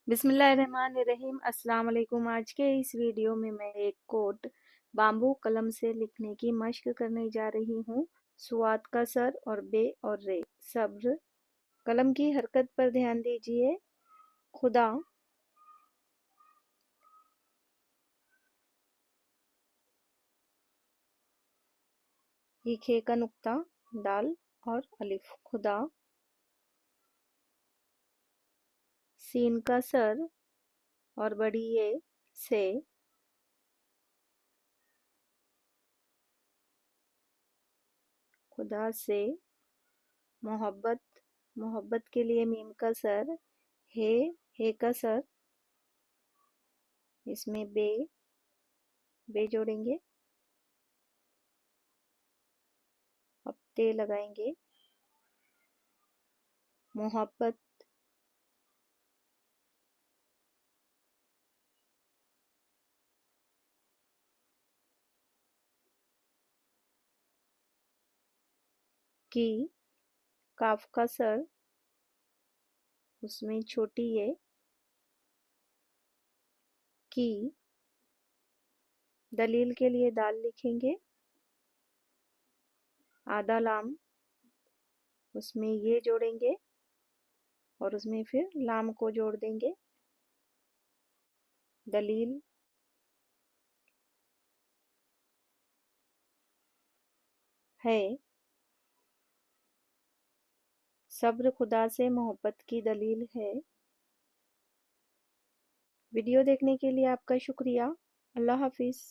बिस्मिल्लाहिर्रहमानिर्रहीम। अस्सलाम वालेकुम। आज के इस वीडियो में मैं एक कोट बाम्बू कलम से लिखने की मश्क करने जा रही हूँ। सुआद का सर और बे और रे। सब्र। कलम की हरकत पर ध्यान दीजिए। खुदा। ये खे का नुक्ता, दाल और अलिफ। खुदा। सीन का सर और बड़ी ये से। खुदा से। मोहब्बत। मोहब्बत के लिए मीम का सर। हे। हे का सर। इसमें बे। बे जोड़ेंगे। अब ते लगाएंगे। मोहब्बत। की। काफ का सर। उसमें छोटी ये। की। दलील के लिए दाल लिखेंगे। आधा लाम। उसमें ये जोड़ेंगे और उसमें फिर लाम को जोड़ देंगे। दलील। है। सब्र खुदा से मोहब्बत की दलील है। वीडियो देखने के लिए आपका शुक्रिया। अल्लाह हाफिज़।